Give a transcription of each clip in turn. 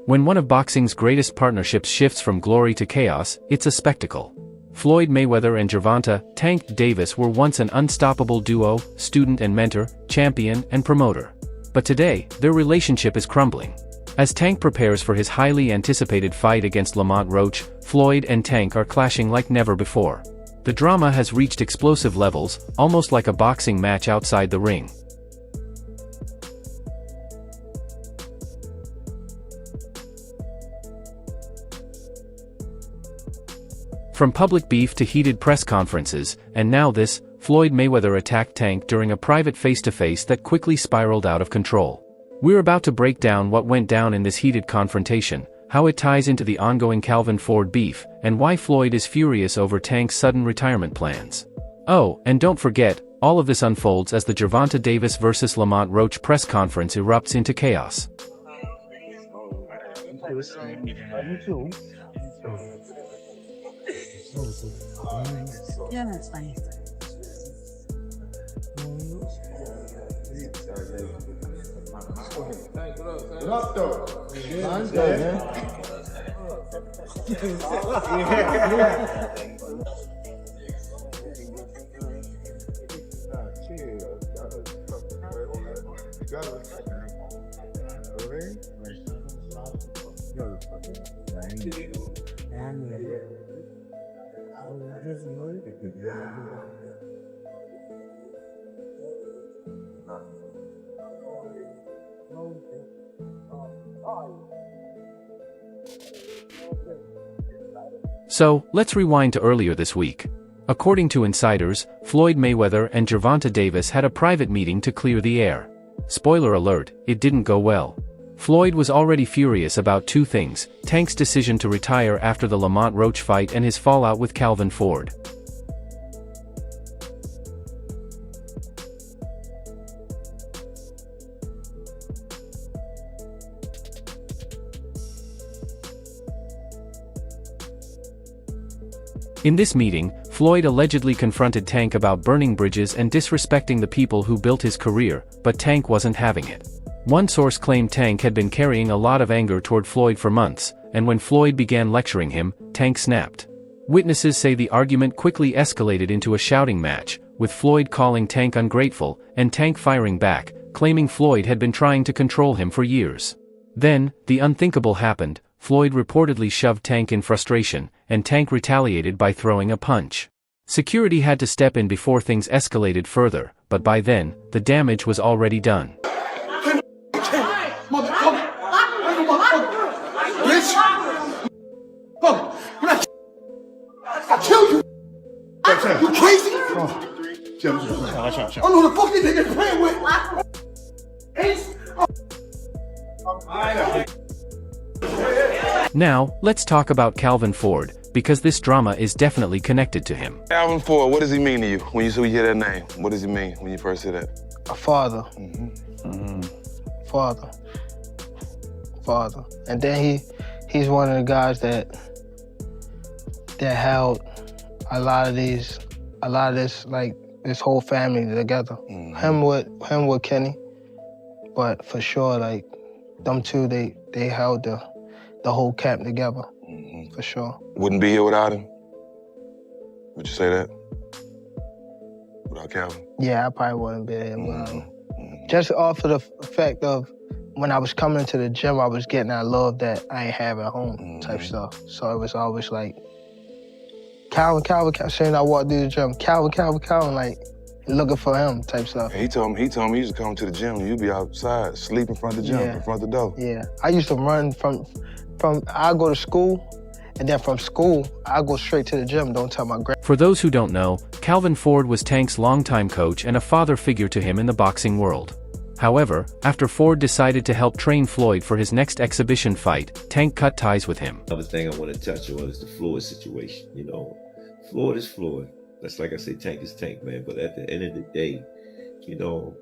When one of boxing's greatest partnerships shifts from glory to chaos, it's a spectacle. Floyd Mayweather and Gervonta "Tank" Davis were once an unstoppable duo, student and mentor, champion and promoter. But today, their relationship is crumbling. As Tank prepares for his highly anticipated fight against Lamont Roach, Floyd and Tank are clashing like never before. The drama has reached explosive levels, almost like a boxing match outside the ring. From public beef to heated press conferences, and now this, Floyd Mayweather attacked Tank during a private face-to-face that quickly spiraled out of control. We're about to break down what went down in this heated confrontation, how it ties into the ongoing Calvin Ford beef, and why Floyd is furious over Tank's sudden retirement plans. Oh, and don't forget, all of this unfolds as the GervontaDavis vs. Lamont Roach press conference erupts into chaos. Yeah, that's fine. What up, though? Mine's good, man. So, let's rewind to earlier this week. According to insiders, Floyd Mayweather and Gervonta Davis had a private meeting to clear the air. Spoiler alert, it didn't go well. Floyd was already furious about two things: Tank's decision to retire after the Lamont Roach fight and his fallout with Calvin Ford. In this meeting, Floyd allegedly confronted Tank about burning bridges and disrespecting the people who built his career, but Tank wasn't having it. One source claimed Tank had been carrying a lot of anger toward Floyd for months, and when Floyd began lecturing him, Tank snapped. Witnesses say the argument quickly escalated into a shouting match, with Floyd calling Tank ungrateful, and Tank firing back, claiming Floyd had been trying to control him for years. Then, the unthinkable happened. Floyd reportedly shoved Tank in frustration, and Tank retaliated by throwing a punch. Security had to step in before things escalated further, but by then, the damage was already done. I kill you! You crazy? I know the fuck these niggas playing with! Now, let's talk about Calvin Ford, because this drama is definitely connected to him. Calvin Ford, what does he mean to you when you hear that name? What does he mean when you first hear that? A father. Father. And then he's one of the guys that held a lot of this, like, this whole family together. Him with Kenny, but for sure, like, them two, they held the whole camp together, for sure. Wouldn't be here without him? Would you say that? Without Calvin? Yeah, I probably wouldn't be here without him. Just off of the fact of when I was coming to the gym, I was getting that love that I ain't have at home type stuff. So it was always like, Calvin, saying I walked through the gym, Calvin, like, looking for him type stuff. He told me he used to come to the gym and you'd be outside, sleep in front of the gym, in front of the door. Yeah, I used to run from I go to school, and then from school, I go straight to the gym, don't tell my grand. For those who don't know, Calvin Ford was Tank's longtime coach and a father figure to him in the boxing world. However, after Ford decided to help train Floyd for his next exhibition fight, Tank cut ties with him. Another thing I want to touch on is the Floyd situation, you know. Floyd is Floyd. That's like I say, Tank is Tank, man. But at the end of the day, you know,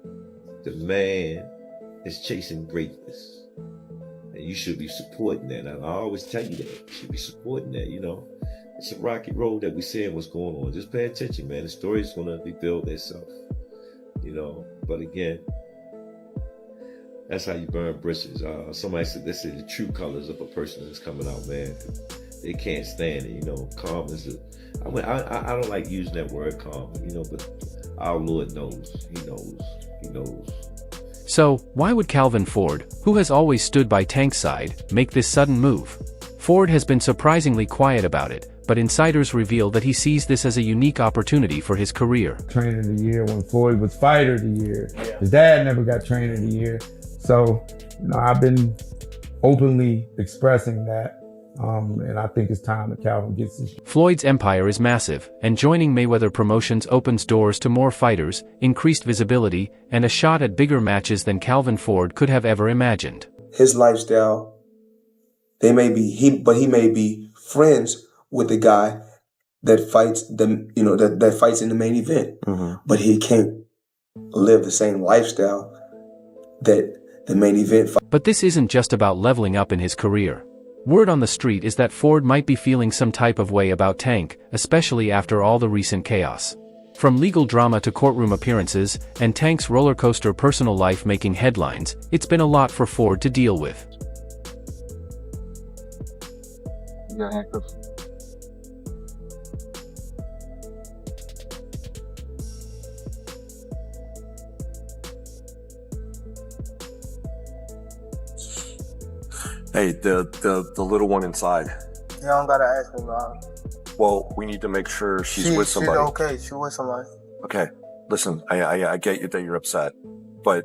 the man is chasing greatness. And you should be supporting that. And I always tell you that. You should be supporting that, you know. It's a rocky road that we're seeing what's going on. Just pay attention, man. The story's going to rebuild itself, you know. But again, That's how you burn bridges. Somebody said this is the true colors of a person that's coming out, man. They can't stand it, you know. Calm is I don't like using that word calm, you know, but our Lord knows. He knows. He knows. So, why would Calvin Ford, who has always stood by Tank's side, make this sudden move? Ford has been surprisingly quiet about it, but insiders reveal that he sees this as a unique opportunity for his career. Trainer of the year when Floyd was fighter of the year. His dad never got trainer of the year. So, you know, I've been openly expressing that. And I think it's time that Calvin gets his. Floyd's empire is massive, and joining Mayweather Promotions opens doors to more fighters, increased visibility, and a shot at bigger matches than Calvin Ford could have ever imagined. His lifestyle, he may be friends with the guy that fights that fights in the main event, but he can't live the same lifestyle that the main event. But this isn't just about leveling up in his career. Word on the street is that Ford might be feeling some type of way about Tank, especially after all the recent chaos. From legal drama to courtroom appearances, and Tank's rollercoaster personal life making headlines, it's been a lot for Ford to deal with. You got handcuffs. Hey, the little one inside. You don't gotta ask me, Mom. Well, we need to make sure she's with somebody. She's okay. She's with somebody. Okay, listen, I get you that you're upset, but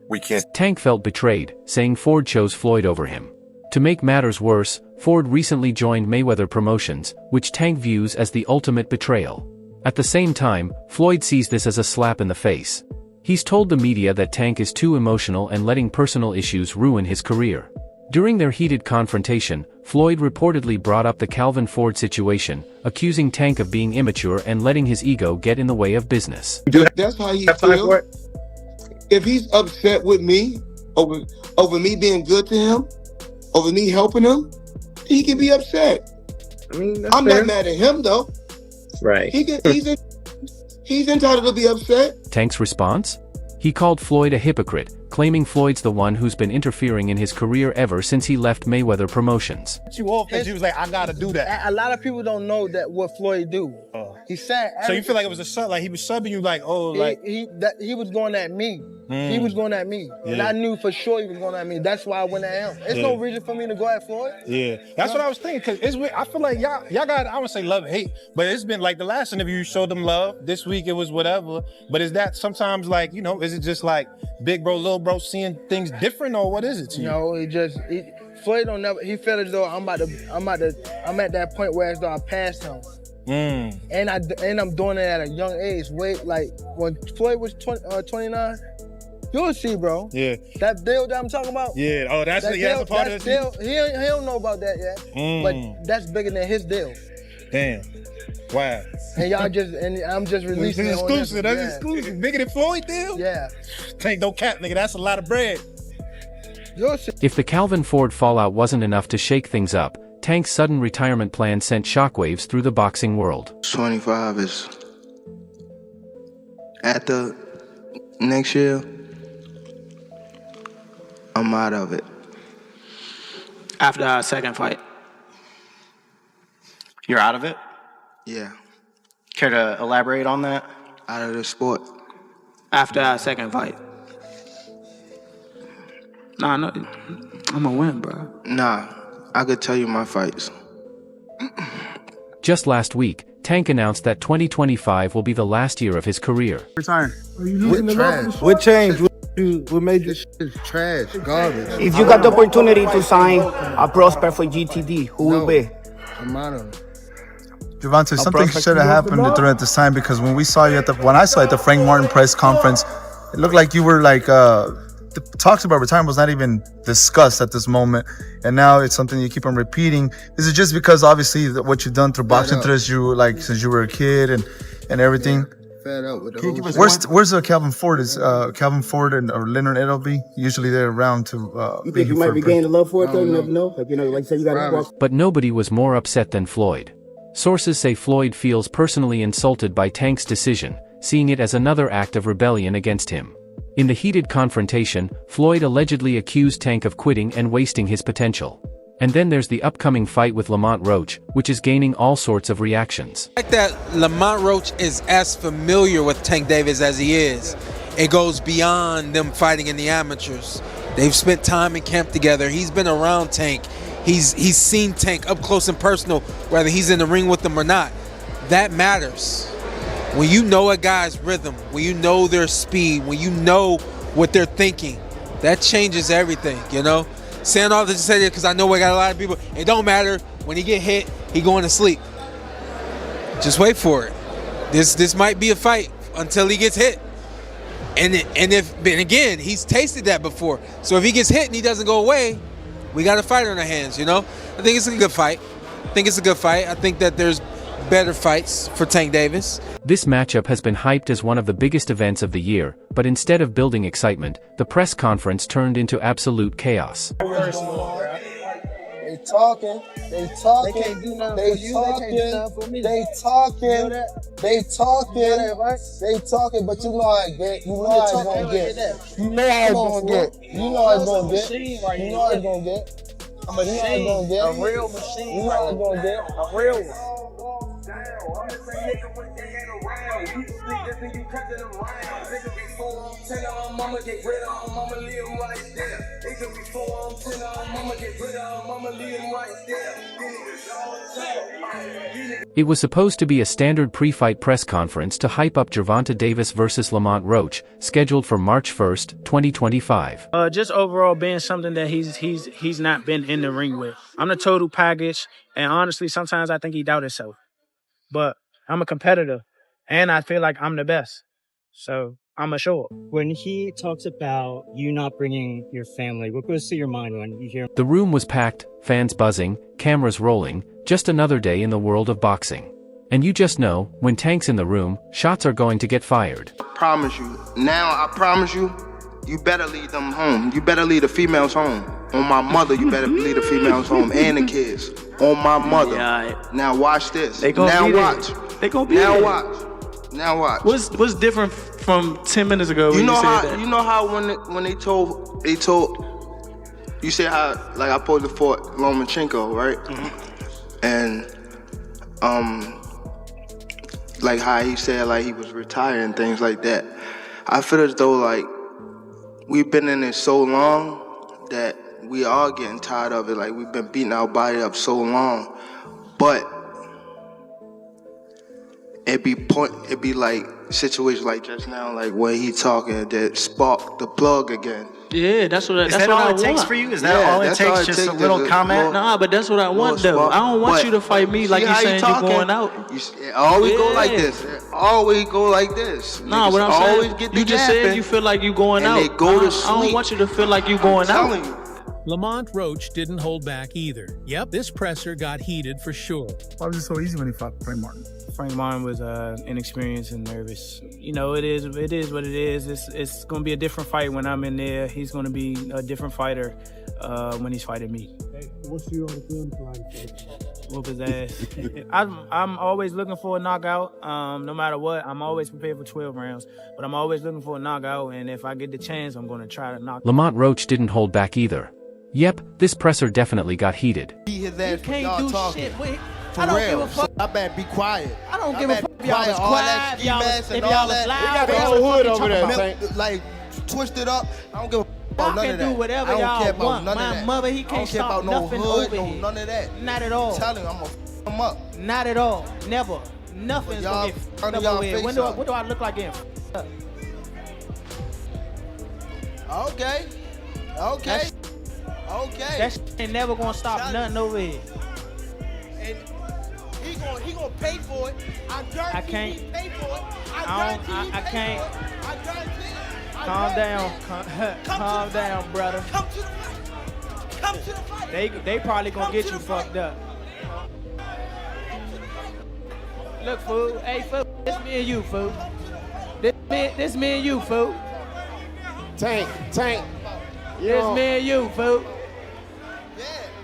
we can't. Tank felt betrayed, saying Ford chose Floyd over him. To make matters worse, Ford recently joined Mayweather Promotions, which Tank views as the ultimate betrayal. At the same time, Floyd sees this as a slap in the face. He's told the media that Tank is too emotional and letting personal issues ruin his career. During their heated confrontation, Floyd reportedly brought up the Calvin Ford situation, accusing Tank of being immature and letting his ego get in the way of business. That's how he feels. If he's upset with me over me being good to him, over me helping him, he can be upset. I mean, I'm not mad at him though. Right. He's entitled to be upset. Tank's response? He called Floyd a hypocrite, claiming Floyd's the one who's been interfering in his career ever since he left Mayweather Promotions. You off that you was like, I gotta do that. A lot of people don't know that what Floyd do. He said. So you feel like it was a sub, like he was subbing you, like, oh, like he was going at me. He was going at me, and I knew for sure he was going at me. That's why I went at him. There's no reason for me to go at Floyd. Yeah, that's what I was thinking. Cause I feel like y'all got, I wouldn't say love and hate, but it's been like the last interview you showed them love. This week it was whatever. But is that sometimes like, you know, is it just like big bro, little bro seeing things different, or what is it to you? No, Floyd don't never. He felt as though I'm at that point where as though I passed him. And I'm doing it at a young age. Wait, like when Floyd was 29, you'll see, bro. Yeah. That deal that I'm talking about. Yeah. Oh, that's a part of the deal. He don't know about that yet. But that's bigger than his deal. Damn. Wow. And I'm just releasing it. Exclusive. That's exclusive. Bigger than Floyd deal? Yeah. Tank, no cap, nigga. That's a lot of bread. If the Calvin Ford fallout wasn't enough to shake things up, Tank's sudden retirement plan sent shockwaves through the boxing world. 25 is at the next year. I'm out of it. After our second fight. You're out of it? Yeah. Care to elaborate on that? Out of the sport. After our second fight. Nah, no, I'm gonna win, bro. Nah, I could tell you my fights. Just last week, Tank announced that 2025 will be the last year of his career. Return. What changed? What made this shit trash, garbage? If you got the opportunity to sign a prospect for GTD, who will be? I'm out of it. Gervonta, something should have happened during this time, because when I saw you at the Frank Martin press conference, it looked like you were like the talks about retirement was not even discussed at this moment, and now it's something you keep on repeating. Is it just because obviously what you've done through boxing since you were a kid and everything? Fed up with Where's Calvin Ford? Is Calvin Ford or Leonard Edelby usually they're around to? You think you might be gaining the love for it though? You never know. Like you say, you got to. But nobody was more upset than Floyd. Sources say Floyd feels personally insulted by Tank's decision, seeing it as another act of rebellion against him. In the heated confrontation, Floyd allegedly accused Tank of quitting and wasting his potential. And then there's the upcoming fight with Lamont Roach, which is gaining all sorts of reactions. Like that Lamont Roach is as familiar with Tank Davis as he is. It goes beyond them fighting in the amateurs. They've spent time in camp together. He's been around Tank. He's seen Tank up close and personal, whether he's in the ring with them or not. That matters. When you know a guy's rhythm, when you know their speed, when you know what they're thinking, that changes everything, you know? Saying all this to say that because I know we got a lot of people. It don't matter. When he get hit, he going to sleep. Just wait for it. This might be a fight until he gets hit. And again, he's tasted that before. So if he gets hit and he doesn't go away, we got a fight on our hands, you know? I think it's a good fight. I think that there's better fights for Tank Davis. This matchup has been hyped as one of the biggest events of the year, but instead of building excitement, the press conference turned into absolute chaos. They talking. They can't do nothing for you. They can't do nothing for me. They talking. But you know how I get. You know how it's gonna get. You know how it's gonna get. You know how it's gonna get. You know how it's gonna get. I'm a machine. A real machine. You know how it's gonna get. A real one. It was supposed to be a standard pre-fight press conference to hype up GervontaDavis versus Lamont Roach, scheduled for March 1st, 2025. Just overall being something that he's not been in the ring with. I'm the total package, and honestly, sometimes I think he doubt himself. But I'm a competitor, and I feel like I'm the best. So I'm a show up. When he talks about you not bringing your family, what goes through your mind when you hear? The room was packed, fans buzzing, cameras rolling, just another day in the world of boxing. And you just know, when Tank's in the room, shots are going to get fired. I promise you, you better lead them home. You better lead the females home. On my mother, you better lead the females home and the kids. On my mother. Yeah, now watch this. They gonna now be watch. There. They gonna be now there. watch. Now watch. What's different from 10 minutes ago when you know you said how, that? You know how when they told you said how like I posed for Lomachenko, right? Mm-hmm. And like how he said like he was retired and things like that. I feel as though like we've been in it so long that we are getting tired of it. Like we've been beating our body up so long, but it be like situations like just now, like when he talking that spark the plug again. Yeah, that's what I want. Is that all it takes for you? Is that all it takes? Just a little comment? Nah, but that's what I want though. I don't want you to fight me like you saying you're going out. It always go like this. It always go like this. Nah, what I'm saying, you just said you feel like you going out. They go to sleep. I don't want you to feel like you going out. I'm telling you. Lamont Roach didn't hold back either. Yep, this presser got heated for sure. Why was it so easy when he fought Frank Martin? Frank Martin was inexperienced and nervous. You know, it is what it is. It's going to be a different fight when I'm in there. He's going to be a different fighter when he's fighting me. Hey, what's you on the film for? Whoop his ass. I'm always looking for a knockout. No matter what, I'm always prepared for 12 rounds. But I'm always looking for a knockout, and if I get the chance, I'm going to try to knock. Lamont Roach didn't hold back either. Yep, this presser definitely got heated. His ass You can't do talking. shit with. For I don't real. give a fuck. I better be quiet. I don't give a fuck if y'all quiet, was all that quiet, ski y'all mask was, and if all y'all was that. loud. We got the y'all whole was hood fucking over there, talking Tank. Like twisted up. I don't give a fuck Y'all about none can of that. do whatever I don't y'all care about want. none of My that. mother, he I don't can't care stop about no nothing hood, over no here. none of that. Not at all. I'm telling you, I'm gonna f them up. Not at all. Never. Nothing's y'all gonna get turn f***ed y'all over here. face What up. do I look like getting f***ed up? Okay. That shit ain't never gonna stop nothing over here. And he gonna pay for it. I can't. He pay for it. I can't. I guarantee it. Calm down. Calm down, brother. Come to the fight. Come to the fight. They probably gonna get you fucked up. Look, fool. Hey, fool. This me and you, fool. This me and you, fool. Tank. This me and you, fool.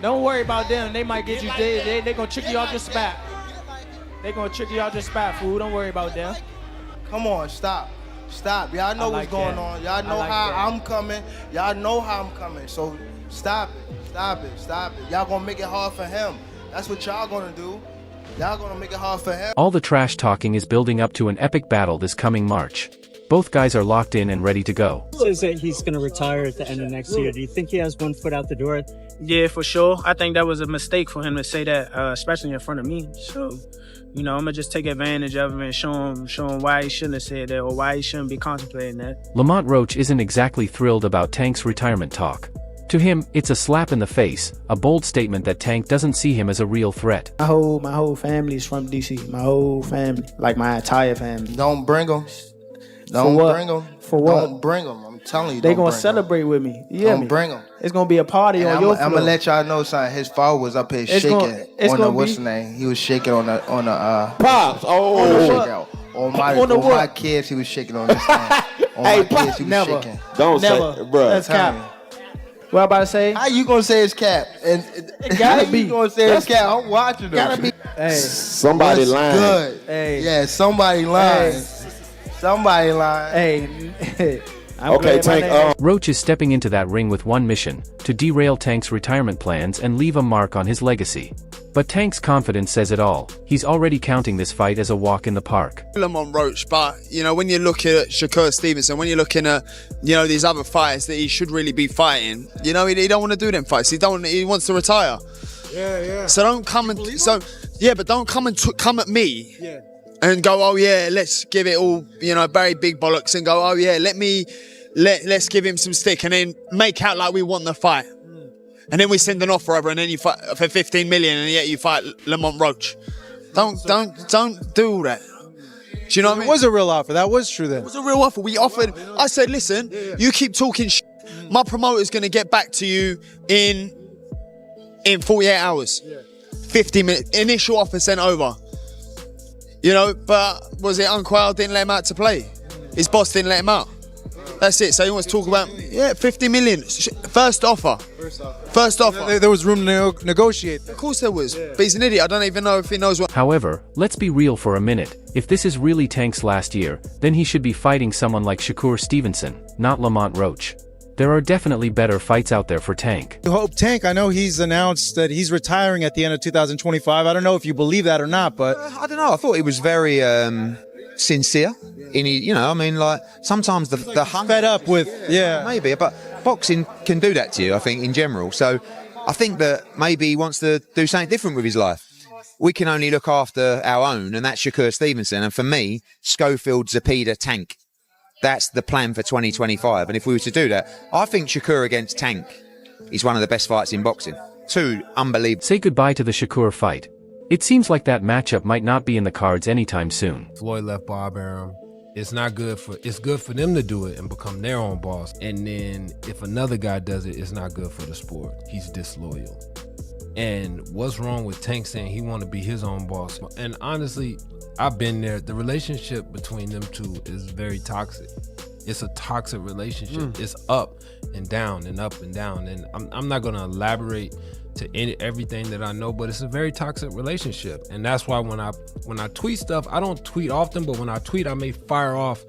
Don't worry about them. They might get you. They gonna trick you off your spot. They gonna trick you off your spot, fool. Don't worry about them. Come on, stop. Stop. Y'all know what's going on. Y'all know how I'm coming. Y'all know how I'm coming. So stop it. Stop it. Stop it. Y'all gonna make it hard for him. That's what y'all gonna do. Y'all gonna make it hard for him. All the trash talking is building up to an epic battle this coming March. Both guys are locked in and ready to go. Says that he's going to retire at the end of next year. Do you think he has one foot out the door? Yeah, for sure. I think that was a mistake for him to say that, especially in front of me. So, you know, I'm going to just take advantage of him and show him why he shouldn't have said that or why he shouldn't be contemplating that. Lamont Roach isn't exactly thrilled about Tank's retirement talk. To him, it's a slap in the face, a bold statement that Tank doesn't see him as a real threat. My whole family is from DC. My whole family, like my entire family. Don't bring them. Don't bring them. For what? Don't bring them. I'm telling you, They don't gonna bring celebrate with me. You Don't bring them. It's gonna be a party on your floor. I'm gonna let y'all know, son. His father was up here shaking on the what's the name? He was shaking on the Pops. On my kids, he was shaking on this thing. On my kids, he was shaking. Don't say, bro. That's cap. What I'm about to say? How you gonna say it's cap? And it gotta be. You gonna say it's cap? I'm watching them. Gotta be. Hey, somebody lying. Good. Hey, yeah, somebody lying. Hey. Somebody lying. Hey. Okay, Tank. Roach is stepping into that ring with one mission: to derail Tank's retirement plans and leave a mark on his legacy. But Tank's confidence says it all. He's already counting this fight as a walk in the park. Lamont Roach, but you know, when you're looking at Shakur Stevenson, when you're looking at, you know, these other fighters that he should really be fighting, you know, he don't want to do them fights. He wants to retire. Yeah. So don't come and but don't come and come at me. Yeah. And go, oh yeah, let's give it all, you know, very big bollocks, and go, oh yeah, let's give him some stick, and then make out like we want the fight. And then we send an offer over, and then you fight for 15 million, and yet you fight Lamont Roach. Don't do all that. Do you know what I mean? It was a real offer. That was true then. It was a real offer. We offered. I said, listen, you keep talking shit. My promoter's going to get back to you in 48 hours. 50 minutes. Initial offer sent over. You know, but was it Unquail didn't let him out to play? His boss didn't let him out. That's it. So he wants to talk about 50 million. First offer. There was room to negotiate. Of course there was. But he's an idiot. I don't even know if he knows what. However, let's be real for a minute. If this is really Tank's last year, then he should be fighting someone like Shakur Stevenson, not Lamont Roach. There are definitely better fights out there for Tank. Tank, I know he's announced that he's retiring at the end of 2025. I don't know if you believe that or not, but I don't know. I thought he was very sincere. Like sometimes the hunt. Fed up with, maybe, but boxing can do that to you, I think, in general. So I think that maybe he wants to do something different with his life. We can only look after our own, and that's Shakur Stevenson. And for me, Schofield, Zepeda, Tank. That's the plan for 2025. And if we were to do that, I think Shakur against Tank is one of the best fights in boxing. Two unbelievable. Say goodbye to the Shakur fight. It seems like that matchup might not be in the cards anytime soon. Floyd left Bob Arum. It's not good it's good for them to do it and become their own boss. And then if another guy does it, it's not good for the sport. He's disloyal. And what's wrong with Tank saying he want to be his own boss? And honestly, I've been there. The relationship between them two is very toxic. It's a toxic relationship. It's up and down and up and down. And I'm not going to elaborate to everything that I know, but it's a very toxic relationship. And that's why when I tweet stuff, I don't tweet often, but when I tweet, I may fire off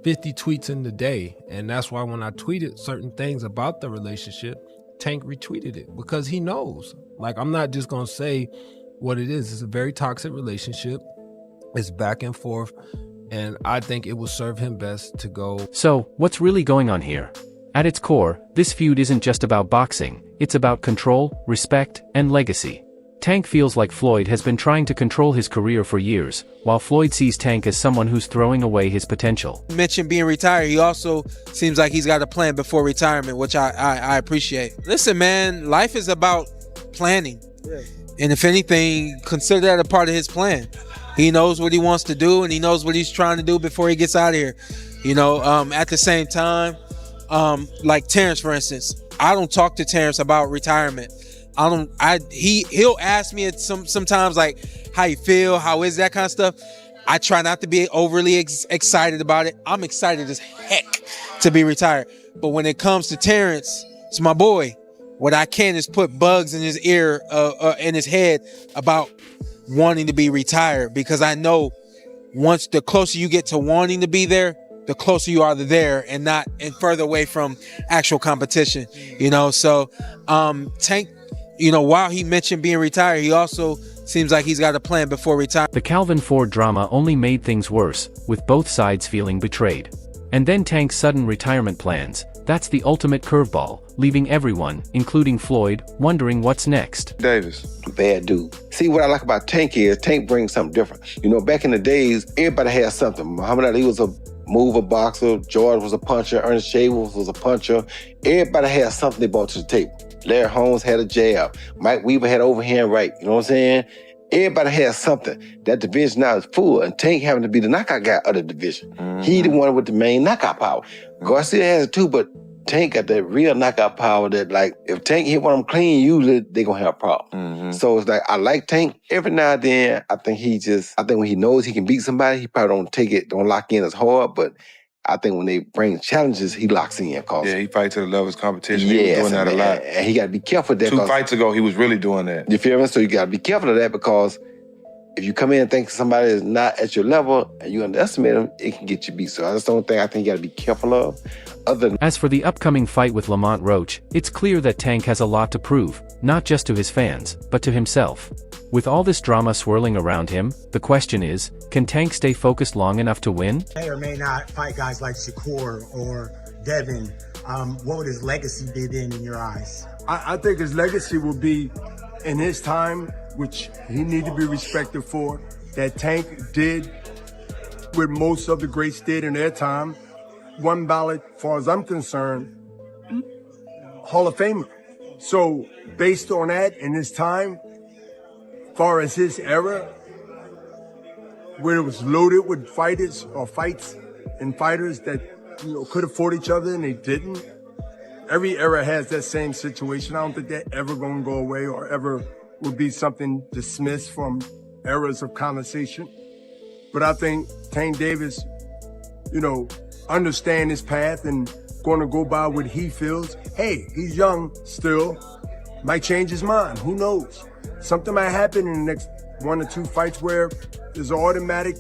50 tweets in the day. And that's why when I tweeted certain things about the relationship, Tank retweeted it because he knows. Like, I'm not just going to say what it is. It's a very toxic relationship. It's back and forth. And I think it will serve him best to go. So, what's really going on here? At its core, this feud isn't just about boxing. It's about control, respect, and legacy. Tank feels like Floyd has been trying to control his career for years, while Floyd sees Tank as someone who's throwing away his potential. You mentioned being retired. He also seems like he's got a plan before retirement, which I appreciate. Listen, man, life is about planning. Yeah. And if anything, consider that a part of his plan. He knows what he wants to do, and he knows what he's trying to do before he gets out of here. You know, at the same time, like Terrence, for instance, I don't talk to Terrence about retirement. He'll ask me sometimes like, how you feel, how is that kind of stuff. I try not to be overly excited about it. I'm excited as heck to be retired. But when it comes to Terrence, it's my boy. What I can is put bugs in his ear, in his head about wanting to be retired, because I know once the closer you get to wanting to be there, the closer you are to there and further away from actual competition, you know. So Tank, you know, while he mentioned being retired, he also seems like he's got a plan before retirement. The Calvin Ford drama only made things worse, with both sides feeling betrayed. And then Tank's sudden retirement plans. That's the ultimate curveball, leaving everyone, including Floyd, wondering what's next. Davis, bad dude. See, what I like about Tank is Tank brings something different. You know, back in the days, everybody had something. Muhammad Ali was a mover boxer, George was a puncher, Ernest Shavers was a puncher. Everybody had something they brought to the table. Larry Holmes had a jab. Mike Weaver had overhand right. You know what I'm saying? Everybody has something. That division now is full, and Tank having to be the knockout guy of the division. He the one with the main knockout power. Garcia has it too, but Tank got that real knockout power that, like, if Tank hit one of them clean, usually they gonna have a problem. So it's like, I like Tank. Every now and then, I think when he knows he can beat somebody, he probably don't lock in as hard, but I think when they bring challenges, he locks in. Yeah, he fights to the level of his competition. Yes, he was doing that a lot. And he got to be careful of that. 2 fights ago, he was really doing that. You feel me? So you got to be careful of that, because if you come in and think somebody is not at your level and you underestimate them, it can get you beat. So that's the only thing I think you got to be careful of. As for the upcoming fight with Lamont Roach, it's clear that Tank has a lot to prove, not just to his fans, but to himself. With all this drama swirling around him, the question is, can Tank stay focused long enough to win? May or may not fight guys like Shakur or Devin. What would his legacy be then in your eyes? I think his legacy will be in his time, which he need to be respected for, that Tank did what most of the greats did in their time. One ballot, as far as I'm concerned, Hall of Famer. So based on that, in his time, as far as his era, where it was loaded with fighters or fights and fighters that, you know, could have fought each other and they didn't. Every era has that same situation. I don't think that ever gonna go away or ever will be something dismissed from eras of conversation. But I think Tank Davis, you know, understand his path and gonna go by what he feels. Hey, he's young still, might change his mind, who knows? Something might happen in the next 1 or 2 fights where there's an automatic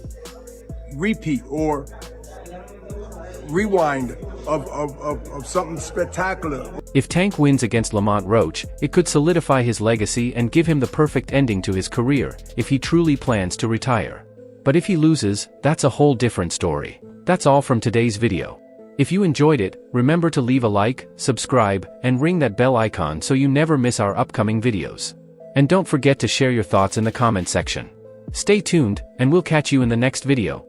repeat or rewind of something spectacular. If Tank wins against Lamont Roach, it could solidify his legacy and give him the perfect ending to his career, if he truly plans to retire. But if he loses, that's a whole different story. That's all from today's video. If you enjoyed it, remember to leave a like, subscribe, and ring that bell icon so you never miss our upcoming videos. And don't forget to share your thoughts in the comment section. Stay tuned, and we'll catch you in the next video.